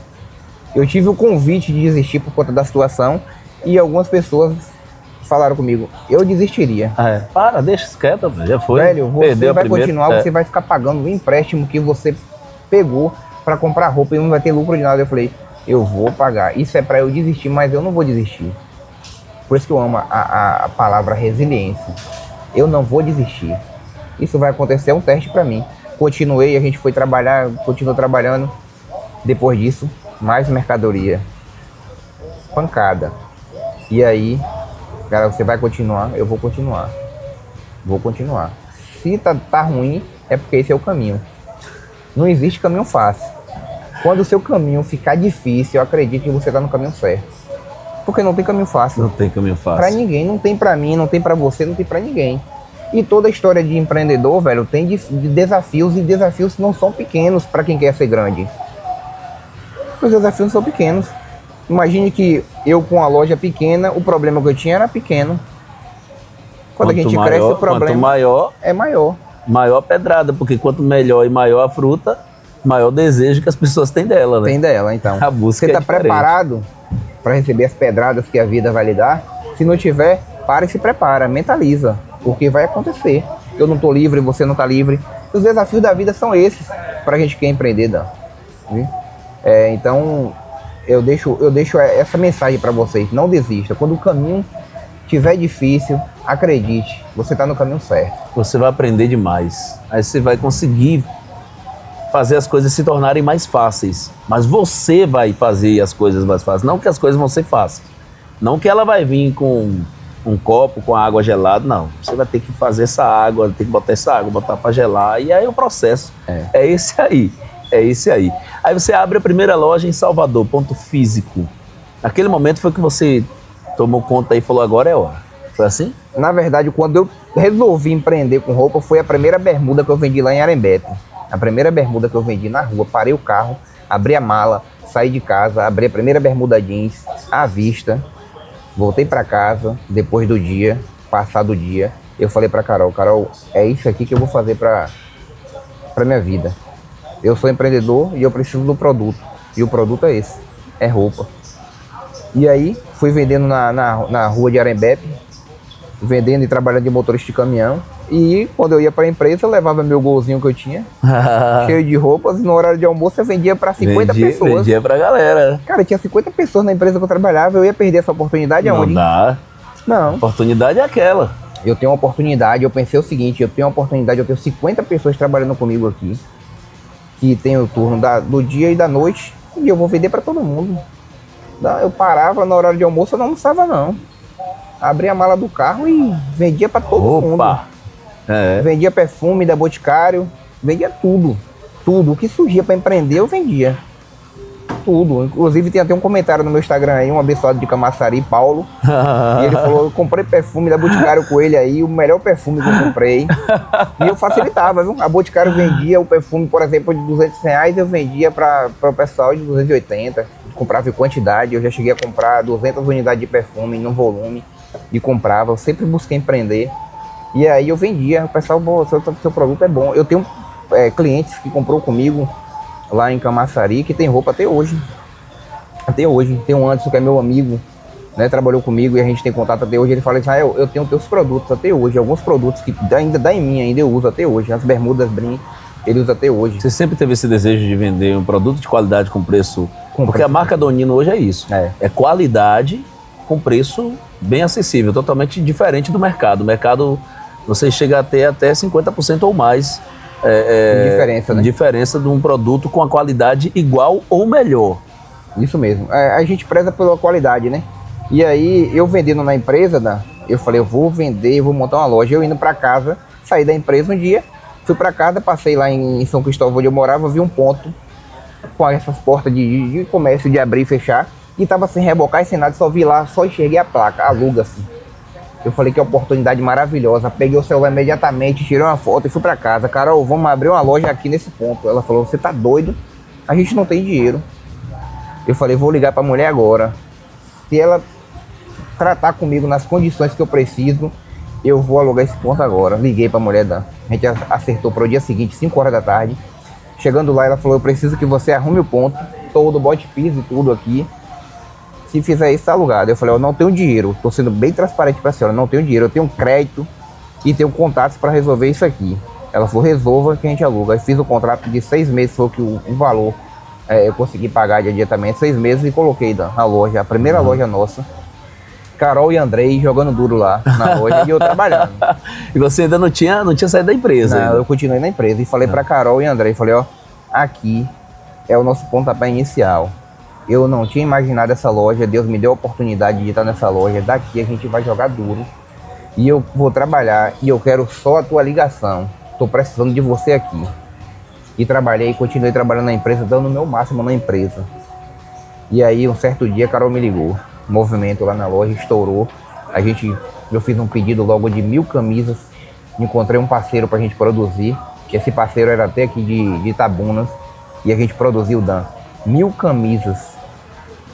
B: eu tive o convite de desistir por conta da situação e algumas pessoas falaram comigo, eu desistiria.
A: Deixa isso quieto, já foi.
B: Velho, você vai continuar, você vai ficar pagando o empréstimo que você pegou para comprar roupa e não vai ter lucro de nada. Eu falei, eu vou pagar. Isso é para eu desistir, mas eu não vou desistir. Por isso que eu amo a palavra resiliência. Eu não vou desistir. Isso vai acontecer, é um teste para mim. Continuei, a gente foi trabalhar, continuou trabalhando. Depois disso, mais mercadoria. Pancada. E aí, cara, você vai continuar? Eu vou continuar. Vou continuar. Se tá ruim, é porque esse é o caminho. Não existe caminho fácil. Quando o seu caminho ficar difícil, eu acredito que você tá no caminho certo. Porque não tem caminho fácil.
A: Não tem caminho fácil.
B: Pra ninguém, não tem pra mim, não tem pra você, não tem pra ninguém. E toda a história de empreendedor, velho, tem de desafios, e desafios não são pequenos pra quem quer ser grande. Os desafios não são pequenos. Imagine que eu com a loja pequena, o problema que eu tinha era pequeno. Quando a gente cresce, o problema
A: maior,
B: é maior.
A: Maior a pedrada, porque quanto melhor e maior a fruta, maior o desejo que as pessoas têm dela, né?
B: Tem dela, então.
A: A busca
B: você tá preparado para receber as pedradas que a vida vai lhe dar? Se não tiver, para e se prepara, mentaliza, porque vai acontecer. Eu não tô livre, você não tá livre. Os desafios da vida são esses, pra gente que quer empreender, Dan. Então, eu deixo essa mensagem para vocês, não desista. Quando o caminho estiver difícil, acredite, você tá no caminho certo.
A: Você vai aprender demais, aí você vai conseguir fazer as coisas se tornarem mais fáceis, mas você vai fazer as coisas mais fáceis, não que as coisas vão ser fáceis, não que ela vai vir com um copo com água gelada, não, você vai ter que fazer essa água, tem que botar essa água, botar para gelar, e aí o processo é esse aí. Aí você abre a primeira loja em Salvador, ponto físico. Naquele momento foi que você tomou conta e falou, agora é hora. Foi assim?
B: Na verdade, quando eu resolvi empreender com roupa, foi a primeira bermuda que eu vendi lá em Arembepe. A primeira bermuda que eu vendi na rua, parei o carro, abri a mala, saí de casa, abri a primeira bermuda jeans à vista, voltei para casa, depois do dia, passado o dia, eu falei para Carol, é isso aqui que eu vou fazer para minha vida. Eu sou empreendedor e eu preciso do produto. E o produto é esse, é roupa. E aí, fui vendendo na rua de Arembepe, vendendo e trabalhando de motorista de caminhão. E quando eu ia para a empresa, eu levava meu golzinho que eu tinha, cheio de roupas, e no horário de almoço eu vendia para 50 pessoas.
A: Vendia pra galera.
B: Cara, tinha 50 pessoas na empresa que eu trabalhava, eu ia perder essa oportunidade aonde?
A: Não dá.
B: Não.
A: A oportunidade é aquela.
B: Eu tenho uma oportunidade, eu pensei o seguinte, eu tenho 50 pessoas trabalhando comigo aqui, que tem o turno do dia e da noite, e eu vou vender para todo mundo. Eu parava no horário de almoço, eu não almoçava não. Abria a mala do carro e vendia para todo mundo. Vendia perfume da Boticário, vendia tudo. Tudo. O que surgia para empreender, eu vendia. Tudo. Inclusive tem até um comentário no meu Instagram aí, um abençoado de Camaçari, Paulo. E ele falou, eu comprei perfume da Boticário com ele aí, o melhor perfume que eu comprei. E eu facilitava, viu? A Boticário vendia o perfume, por exemplo, de R$200, eu vendia para o pessoal de 280. Comprava em quantidade, eu já cheguei a comprar 200 unidades de perfume no volume e comprava. Eu sempre busquei empreender. E aí eu vendia, o pessoal, seu produto é bom. Eu tenho clientes que comprou comigo lá em Camaçari, que tem roupa até hoje. Até hoje. Tem um Anderson que é meu amigo, né, trabalhou comigo e a gente tem contato até hoje. Ele fala assim, eu tenho teus produtos até hoje. Alguns produtos que ainda dá em mim, ainda eu uso até hoje. As bermudas Brim, ele usa até hoje.
A: Você sempre teve esse desejo de vender um produto de qualidade com preço... Porque a marca Donino hoje é isso. É qualidade com preço bem acessível, totalmente diferente do mercado. O mercado, você chega a ter até 50% ou mais
B: diferença, né?
A: Diferença de um produto com a qualidade igual ou melhor.
B: Isso mesmo. A gente preza pela qualidade, né? E aí, eu vendendo na empresa, eu falei, eu vou vender, vou montar uma loja. Eu indo para casa, saí da empresa um dia, fui para casa, passei lá em São Cristóvão, onde eu morava, vi um ponto com essas portas de comércio, de abrir e fechar, e tava sem rebocar e sem nada, só vi lá, só enxerguei a placa, aluga-se. Eu falei que oportunidade maravilhosa, peguei o celular imediatamente, tirei uma foto e fui para casa. Carol, vamos abrir uma loja aqui nesse ponto. Ela falou, você tá doido? A gente não tem dinheiro. Eu falei, vou ligar para a mulher agora. Se ela tratar comigo nas condições que eu preciso, eu vou alugar esse ponto agora. Liguei para a mulher, a gente acertou para o dia seguinte, 5 horas da tarde. Chegando lá, ela falou, eu preciso que você arrume o ponto, todo, bote piso e tudo aqui. Se fizer isso, tá alugado. Eu falei, eu não tenho dinheiro, tô sendo bem transparente para a senhora, não tenho dinheiro, eu tenho crédito e tenho contatos para resolver isso aqui. Ela falou, resolva que a gente aluga. Eu fiz o contrato de 6 meses, foi que o valor eu consegui pagar de adiantamento, 6 meses e coloquei na loja, a primeira loja nossa. Carol e Andrei jogando duro lá na loja e eu trabalhando.
A: E você ainda não tinha saído da empresa?
B: Não, eu continuei na empresa e falei para Carol e Andrei, falei, aqui é o nosso pontapé inicial. Eu não tinha imaginado essa loja, Deus me deu a oportunidade de estar nessa loja, daqui a gente vai jogar duro. E eu vou trabalhar e eu quero só a tua ligação. Tô precisando de você aqui. E trabalhei, continuei trabalhando na empresa, dando o meu máximo na empresa. E aí, um certo dia, a Carol me ligou. O movimento lá na loja estourou. Eu fiz um pedido logo de 1000 camisas. Encontrei um parceiro pra gente produzir. Esse parceiro era até aqui de Itabunas. E a gente produziu, 1000 camisas.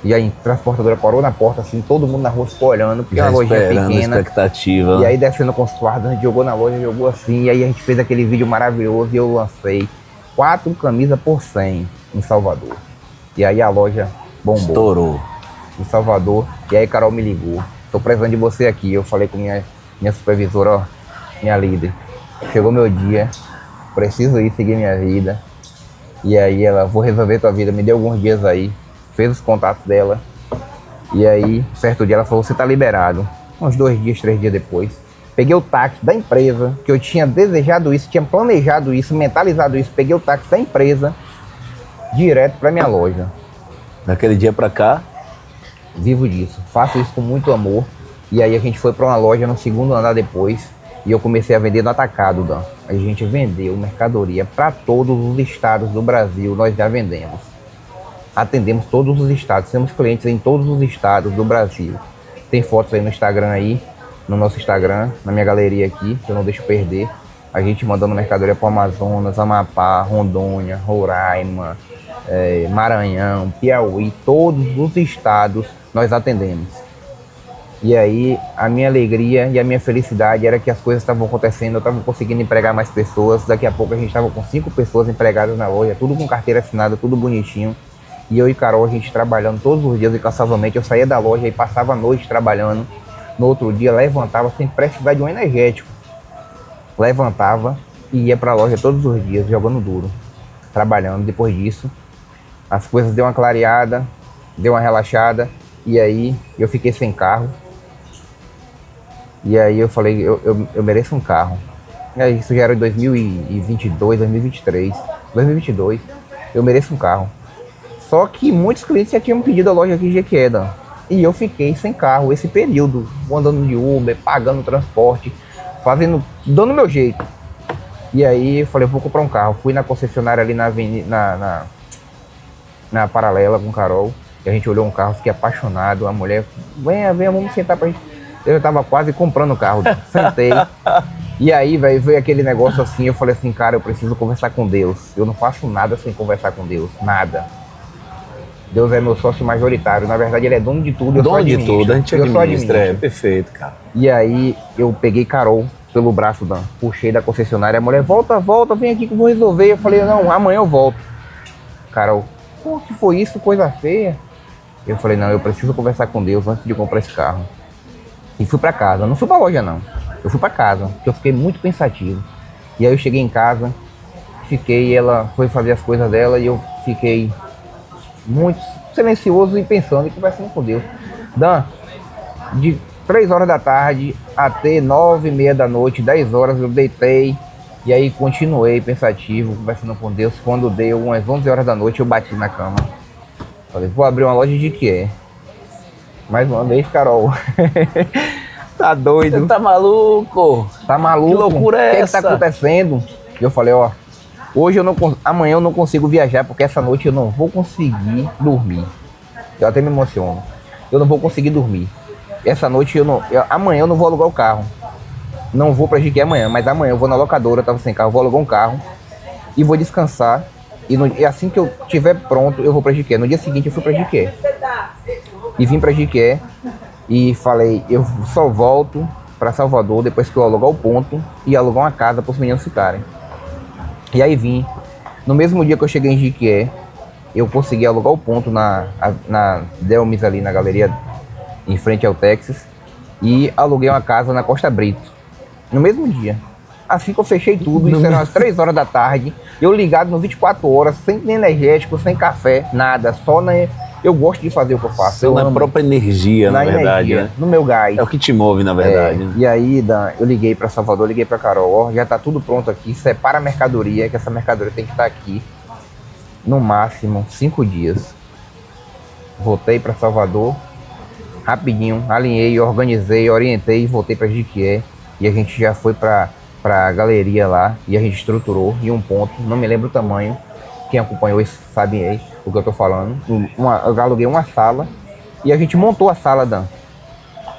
B: E aí, a transportadora parou na porta, assim, todo mundo na rua ficou olhando, porque a loja é pequena.
A: Expectativa.
B: E aí, descendo com os guardas, a gente jogou na loja, jogou assim. E aí, a gente fez aquele vídeo maravilhoso e eu lancei 4 camisas por 100 em Salvador. E aí, a loja bombou.
A: Estourou.
B: Em Salvador. E aí, Carol me ligou. Tô precisando de você aqui. Eu falei com minha supervisora, minha líder. Chegou meu dia, preciso ir seguir minha vida. E aí, ela, vou resolver tua vida. Me deu alguns dias aí. Fez os contatos dela. E aí, certo dia, ela falou, você tá liberado. Uns 2 dias, 3 dias depois. Peguei o táxi da empresa, que eu tinha desejado isso, tinha planejado isso, mentalizado isso. Peguei o táxi da empresa, direto pra minha loja.
A: Daquele dia pra cá?
B: Vivo disso. Faço isso com muito amor. E aí a gente foi pra uma loja no 2º andar depois. E eu comecei a vender no atacado, A gente vendeu mercadoria pra todos os estados do Brasil. Nós já vendemos. Atendemos todos os estados. Temos clientes em todos os estados do Brasil. Tem fotos aí no Instagram aí. No nosso Instagram, na minha galeria aqui, que eu não deixo perder. A gente mandando mercadoria para o Amazonas, Amapá, Rondônia, Roraima, Maranhão, Piauí, todos os estados nós atendemos. E aí, a minha alegria e a minha felicidade era que as coisas estavam acontecendo, eu estava conseguindo empregar mais pessoas. Daqui a pouco a gente estava com 5 pessoas empregadas na loja, tudo com carteira assinada, tudo bonitinho. E eu e Carol, a gente trabalhando todos os dias incansavelmente. Eu saía da loja e passava a noite trabalhando. No outro dia, levantava sem precisar de um energético. Levantava e ia para a loja todos os dias, jogando duro, trabalhando. Depois disso, as coisas deu uma clareada, deu uma relaxada. E aí, eu fiquei sem carro. E aí, eu falei, eu mereço um carro. E aí, isso já era em 2022, 2023, 2022. Eu mereço um carro. Só que muitos clientes já tinham pedido a loja aqui em Jequié. E eu fiquei sem carro esse período, andando de Uber, pagando transporte, dando meu jeito. E aí eu falei, vou comprar um carro. Fui na concessionária ali na Paralela com Carol. E a gente olhou um carro, fiquei apaixonado. A mulher, venha, vamos sentar pra gente. Eu tava quase comprando o carro, sentei. E aí, velho, veio aquele negócio assim, eu falei assim, cara, eu preciso conversar com Deus. Eu não faço nada sem conversar com Deus, nada. Deus é meu sócio majoritário. Na verdade, ele é dono de tudo.
A: Dono de tudo, a gente administra. É perfeito, cara.
B: E aí, eu peguei Carol pelo braço, puxei da concessionária. A mulher, volta, vem aqui que eu vou resolver. Eu falei, não, amanhã eu volto. Carol, pô, que foi isso? Coisa feia. Eu falei, não, eu preciso conversar com Deus antes de comprar esse carro. E fui pra casa, não fui pra loja não. Eu fui pra casa, porque eu fiquei muito pensativo. E aí eu cheguei em casa, ela foi fazer as coisas dela e eu fiquei muito silencioso e pensando e conversando com Deus. Dan, de 3 horas da tarde até 9h30 da noite, 10 horas eu deitei. E aí continuei pensativo, conversando com Deus. Quando deu umas 11 horas da noite eu bati na cama. Falei, vou abrir uma loja de quê? Mais uma vez, Carol. Tá doido?
A: Você tá maluco?
B: Tá maluco?
A: Que loucura é essa?
B: O que tá acontecendo? Eu falei, ó, amanhã eu não consigo viajar porque essa noite eu não vou conseguir dormir. Eu até me emociono. Eu não vou conseguir dormir. Essa noite amanhã eu não vou alugar o carro. Não vou pra Jiquié amanhã, mas amanhã eu vou na locadora, eu tava sem carro, vou alugar um carro e vou descansar. E assim que eu estiver pronto, eu vou pra Jiquié. No dia seguinte eu fui pra Jiquié. E vim pra Jiquié e falei, eu só volto pra Salvador depois que eu alugar o ponto e alugar uma casa pros meninos ficarem. E aí vim. No mesmo dia que eu cheguei em Jiquié, eu consegui alugar o ponto na Delmis ali, na galeria em frente ao Texas. E aluguei uma casa na Costa Brito. No mesmo dia. Assim que eu fechei tudo, isso eram as 3 horas da tarde, eu ligado no 24 horas, sem energético, sem café, nada, só eu gosto de fazer o que eu faço.
A: Na própria energia, na verdade,
B: energia, né? No meu gás.
A: É o que te move, na verdade.
B: E aí, eu liguei para Salvador, liguei para Carol, ó, já tá tudo pronto aqui, separa a mercadoria, que essa mercadoria tem que estar aqui no máximo 5 dias. Voltei para Salvador, rapidinho, alinhei, organizei, orientei e voltei para Jiquié. E a gente já foi pra galeria lá e a gente estruturou em um ponto, não me lembro o tamanho, quem acompanhou isso sabe aí o que eu tô falando. Eu aluguei uma sala e a gente montou a sala, Dan.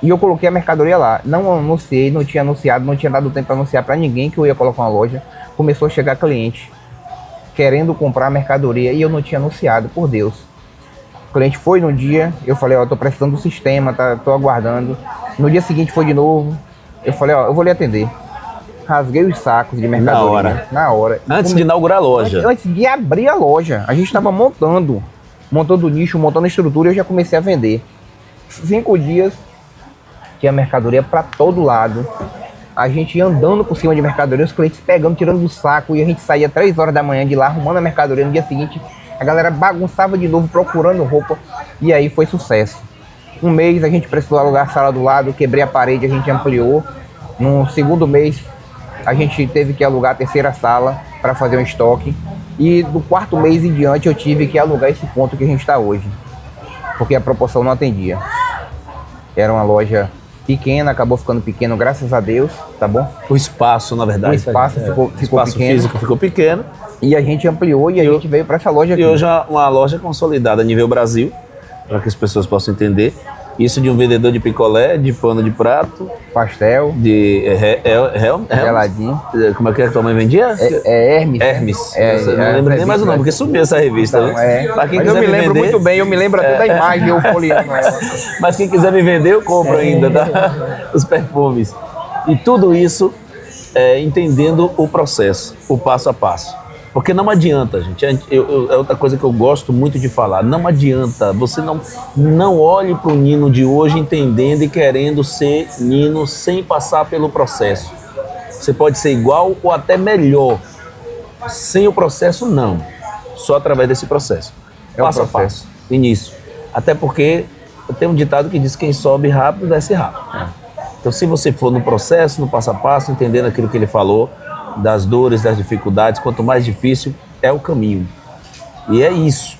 B: E eu coloquei a mercadoria lá, não anunciei, não tinha anunciado, não tinha dado tempo para anunciar para ninguém que eu ia colocar uma loja. Começou a chegar cliente querendo comprar a mercadoria e eu não tinha anunciado, por Deus. O cliente foi no dia, eu falei, ó, tô precisando do sistema, tô aguardando. No dia seguinte foi de novo. Eu falei, ó, eu vou lhe atender. Rasguei os sacos de mercadoria. Na hora.
A: Antes de inaugurar a loja.
B: Antes de abrir a loja. A gente estava montando o nicho, montando a estrutura e eu já comecei a vender. 5 dias, tinha mercadoria para todo lado. A gente ia andando por cima de mercadoria, os clientes pegando, tirando do saco. E a gente saía 3 horas da manhã de lá, arrumando a mercadoria. No dia seguinte, a galera bagunçava de novo, procurando roupa. E aí foi sucesso. Um mês a gente precisou alugar a sala do lado, quebrei a parede, a gente ampliou. No segundo mês a gente teve que alugar a terceira sala para fazer um estoque. E do 4º mês em diante eu tive que alugar esse ponto que a gente está hoje. Porque a proporção não atendia. Era uma loja pequena, acabou ficando pequeno, graças a Deus, tá bom?
A: O espaço, na verdade.
B: O espaço ficou
A: espaço
B: pequeno.
A: Físico ficou pequeno.
B: E a gente ampliou e a gente veio para essa loja aqui.
A: E hoje é uma loja consolidada a nível Brasil, para que as pessoas possam entender. Isso de um vendedor de picolé, de pano de prato,
B: pastel,
A: de
B: geladinho.
A: Como é que a tua mãe vendia?
B: Hermes.
A: Hermes. Eu não lembro nem mais o nome, porque sumiu essa revista.
B: Então, mas eu me lembro muito bem, eu me lembro até da imagem, eu folheando ela.
A: Mas quem quiser me vender, eu compro ainda, tá? Os perfumes. E tudo isso entendendo o processo, o passo a passo. Porque não adianta, gente, é outra coisa que eu gosto muito de falar, não adianta, você não olhe para o Nino de hoje entendendo e querendo ser Nino sem passar pelo processo. Você pode ser igual ou até melhor, sem o processo não, só através desse processo. Passo a passo, início. Até porque tem um ditado que diz que quem sobe rápido, desce rápido. Então se você for no processo, no passo a passo, entendendo aquilo que ele falou, das dores, das dificuldades, quanto mais difícil é o caminho. E é isso.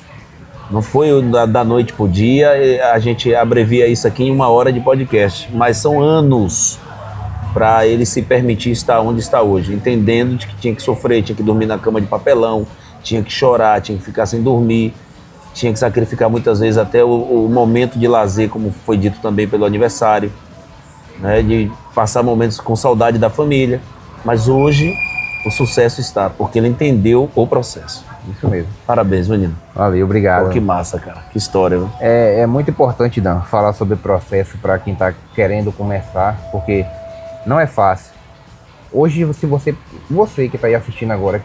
A: Não foi da noite pro dia, a gente abrevia isso aqui em 1 hora de podcast, mas são anos para ele se permitir estar onde está hoje, entendendo de que tinha que sofrer, tinha que dormir na cama de papelão, tinha que chorar, tinha que ficar sem dormir, tinha que sacrificar muitas vezes até o momento de lazer, como foi dito também pelo aniversário, né, de passar momentos com saudade da família. Mas hoje o sucesso está, porque ele entendeu o processo.
B: Isso mesmo.
A: Parabéns, menino.
B: Valeu, obrigado.
A: Pô, que massa, cara. Que história, viu?
B: É muito importante, Dan, falar sobre o processo para quem está querendo começar, porque não é fácil. Hoje, se você que está aí assistindo agora,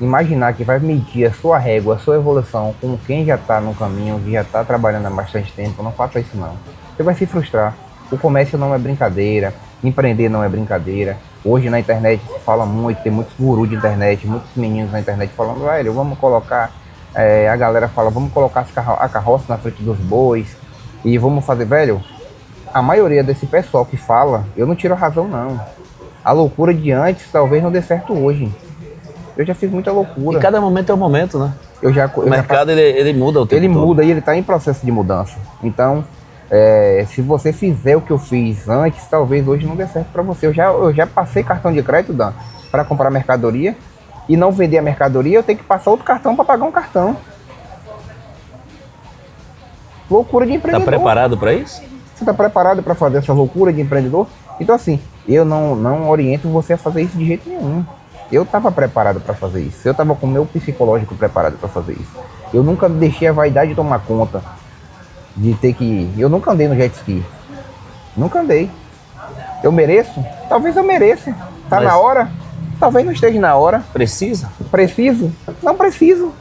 B: imaginar que vai medir a sua régua, a sua evolução com quem já está no caminho, que já está trabalhando há bastante tempo, não faça isso não. Você vai se frustrar. O comércio não é brincadeira, empreender não é brincadeira. Hoje na internet se fala muito, tem muitos gurus de internet, muitos meninos na internet falando, velho, vamos colocar, a galera fala, vamos colocar a carroça na frente dos bois e vamos fazer, velho, a maioria desse pessoal que fala, eu não tiro a razão não. A loucura de antes talvez não dê certo hoje. Eu já fiz muita loucura.
A: E cada momento é um momento, né?
B: O
A: mercado ele muda o tempo
B: Ele
A: todo.
B: muda e ele está em processo de mudança. Então, se você fizer o que eu fiz antes, talvez hoje não dê certo para você. Eu já passei cartão de crédito, Dan, para comprar mercadoria e não vender a mercadoria, eu tenho que passar outro cartão para pagar um cartão. Loucura de empreendedor.
A: Tá preparado para isso?
B: Você está preparado para fazer essa loucura de empreendedor? Então assim, eu não oriento você a fazer isso de jeito nenhum. Eu estava preparado para fazer isso. Eu estava com o meu psicológico preparado para fazer isso. Eu nunca deixei a vaidade tomar conta de ter que... Eu nunca andei no jet ski. Nunca andei. Eu mereço? Talvez eu mereça. Tá na hora? Talvez não esteja na hora.
A: Precisa?
B: Preciso? Não preciso.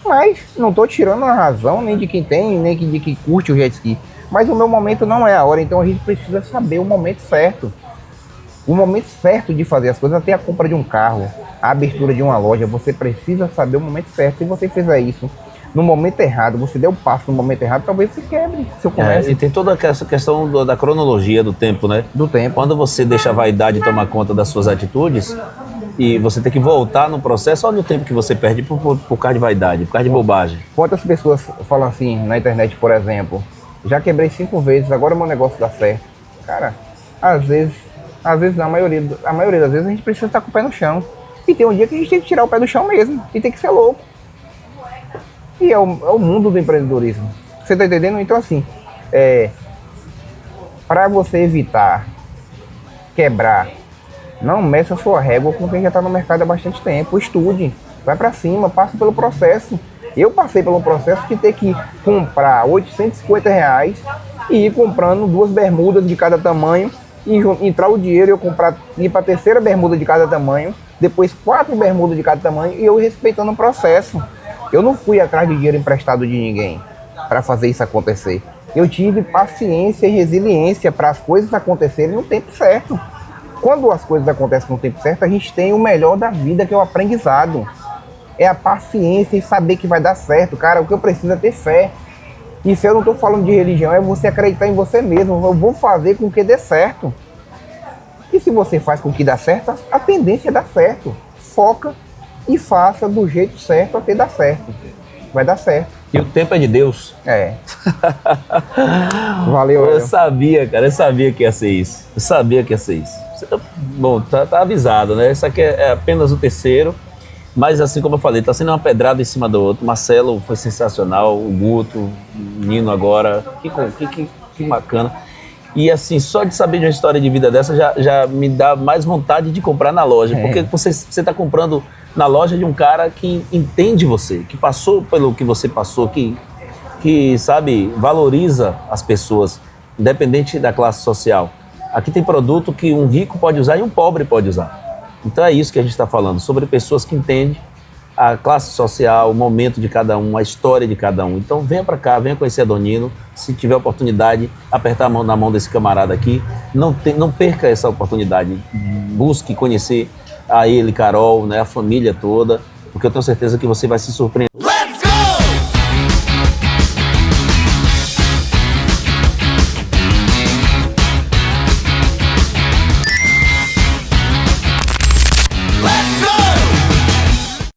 B: Mas não estou tirando a razão nem de quem tem, nem de quem curte o jet ski. Mas o meu momento não é a hora, então a gente precisa saber o momento certo. O momento certo de fazer as coisas, até a compra de um carro, a abertura de uma loja, você precisa saber o momento certo. Se você fizer isso no momento errado, você der o passo no momento errado, talvez você quebre seu comércio.
A: E tem toda essa questão da cronologia do tempo, né?
B: Do tempo.
A: Quando você deixa a vaidade tomar conta das suas atitudes e você tem que voltar no processo, olha o tempo que você perde por causa de vaidade, por causa de bobagem.
B: Quantas pessoas falam assim na internet, por exemplo, já quebrei 5 vezes, agora o meu negócio dá certo. Cara, às vezes não, a maioria das vezes a gente precisa estar com o pé no chão. E tem um dia que a gente tem que tirar o pé do chão mesmo, e tem que ser louco. E é o mundo do empreendedorismo. Você tá entendendo? Então assim, para você evitar quebrar, não meça a sua régua com quem já está no mercado há bastante tempo. Estude, vai para cima, passe pelo processo. Eu passei pelo processo de ter que comprar R$850 e ir comprando 2 bermudas de cada tamanho, e entrar o dinheiro e eu ir para a terceira bermuda de cada tamanho, depois 4 bermudas de cada tamanho, e eu respeitando o processo. Eu não fui atrás de dinheiro emprestado de ninguém para fazer isso acontecer. Eu tive paciência e resiliência para as coisas acontecerem no tempo certo. Quando as coisas acontecem no tempo certo, a gente tem o melhor da vida, que é o aprendizado. É a paciência e saber que vai dar certo. Cara, o que eu preciso é ter fé. E se eu não estou falando de religião, é você acreditar em você mesmo. Eu vou fazer com que dê certo. E se você faz com que dá certo, a tendência é dar certo. Foca e faça do jeito certo até dar certo. Vai dar certo.
A: E o tempo é de Deus.
B: Valeu.
A: Eu sabia, cara. Eu sabia que ia ser isso. Eu sabia que ia ser isso. Bom, tá avisado, né? Isso aqui é apenas o terceiro. Mas assim como eu falei, tá sendo uma pedrada em cima do outro. Marcelo foi sensacional, o Guto, o Nino agora, que bacana. E assim, só de saber de uma história de vida dessa já me dá mais vontade de comprar na loja. Porque você tá comprando na loja de um cara que entende você, que passou pelo que você passou, que sabe, valoriza as pessoas, independente da classe social. Aqui tem produto que um rico pode usar e um pobre pode usar. Então é isso que a gente está falando, sobre pessoas que entendem a classe social, o momento de cada um, a história de cada um. Então venha para cá, venha conhecer a Donino. Se tiver oportunidade, apertar a mão na mão desse camarada aqui. Não perca essa oportunidade. Busque conhecer a ele, Carol, né, a família toda, porque eu tenho certeza que você vai se surpreender.